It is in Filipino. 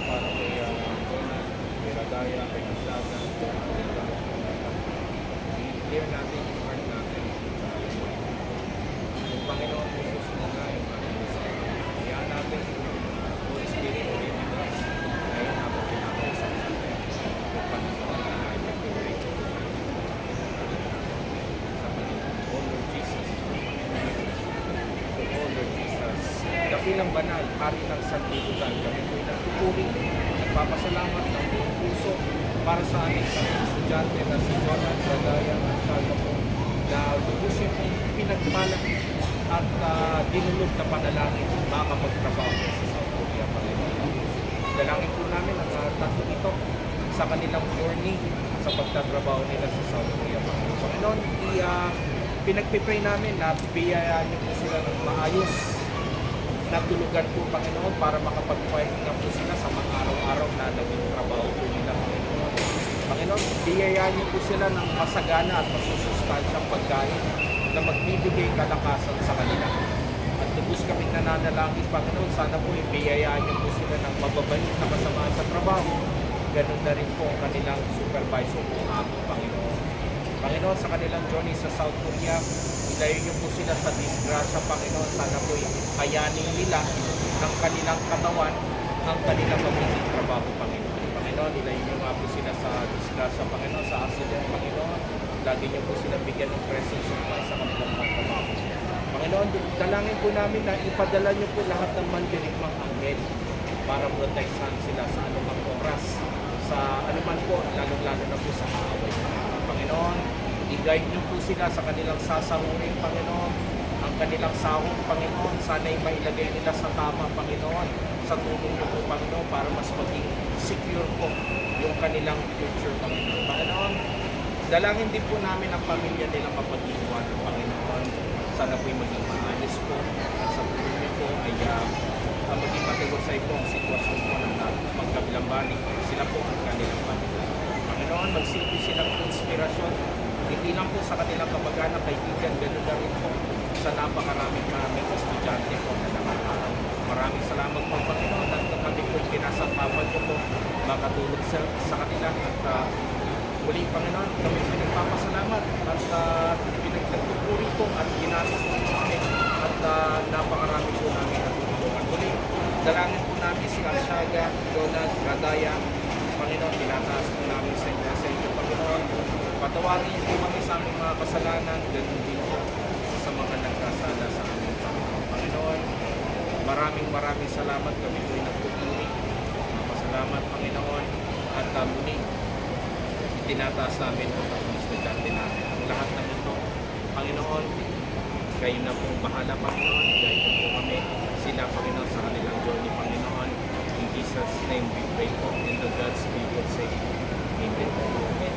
para kay Jonah, kay Ragaya, kay Naslaga, i-clear natin yung heart natin. Yung Panginoon Jesus muna yung ating isip. Kaya natin yung Holy Spirit to be with us. Ngayon habang pinakausap natin yung Panginoon na i-pray ko sa Panginoon. Oh Lord Jesus, oh Lord Jesus, dakilang banal, hari ng sanlibutan, kami po'y nagpupuri, nagpapasalamat ng buong puso para sa aming estudyante na si Jonah at Ragaya at Salva po na lubos yung pinagpalat at dinulog na panalangin makakapagtrabaho sa South Korea, Panginoon. Dalangin po namin ang tatlo ito sa kanilang journey sa pagtatrabaho nila sa South Korea, Panginoon. Panginoon, pinagpipray namin na biyayaan niyo po sila ng maayos na tulugan po, Panginoon, para makapagpahinga po sila sa mga araw-araw na naging trabaho po nila, Panginoon. Panginoon, biyayaan niyo po sila ng masagana at masusustansyang pagkain na magbibigay kalakasan sa kanila. At lubos kaming nananalangin, Panginoon, sana po ibiyayaan niyo po sila ng mababait na kasamaan sa trabaho. Ganun na rin po ang kanilang supervisor po, Panginoon. Panginoon, sa kanilang journey sa South Korea, ilayo niyo po sila sa disgrasya, Panginoon. Sana po kayanin nila ng kanilang katawan ang kanilang magiging trabaho, Panginoon. Panginoon, ilayo niyo nga po sila sa disgrasya, Panginoon, sa accident, Panginoon. Lagi niyo po sila bigyan ng presence of Christ sa kanilang mga trabaho. Panginoon, dalangin po namin na ipadala niyo po lahat ng mandirigmang anghel para protektahan sila sa anumang oras, sa anuman po, lalong-lalo na po sa kaaway. Panginoon, i-guide niyo po sila sa kanilang sasahurin, Panginoon. Ang kanilang sahod, Panginoon, sana'y mailagay nila sa tama, Panginoon. Sa tulong niyo po, Panginoon, para mas maging secure po yung kanilang future, Panginoon. Panginoon, dalangin din po namin ang pamilya nilang mapag-iwan, Panginoon. Sana po'y maging maayos po. At sa tulong niyo po ay maging matiwasay po ang sitwasyon po ng magkabilang balik. Sila po ang kanilang pamilya. Panginoon, magsilbi silang inspirasyon, hindi lang po sa kanilang kamag-anak, kaibigan, gano'n na rin po sa napakaraming estudyante po na nakakaraw. Maraming salamat po, Panginoon, at kami po pinasangkapan ko po makatulog sa kanila. At muli, Panginoon, kami pinagpapasalamat at pinagpupuri po at ginasok po namin at napakarami po namin natutulungan. Muli, dalangin po namin si Alshaga, Jonah, Radaya, Panginoon, tinataas po namin sa inyo, Panginoon. Patawarin niyo po kami sa aming mga kasalanan, ganun din po sa mga nagkasala sa aming Panginoon. Panginoon, maraming salamat, kami po'y nagpupuri. Pasalamat, Panginoon, at muli, itinataas namin po ang estudyante namin. Ang lahat ng ito, Panginoon, kayo na pong bahala, Panginoon. Guide niyo po kami, sila, Panginoon, sa kanilang journey, Panginoon. In Jesus' name we pray po, and the God's people say, Amen.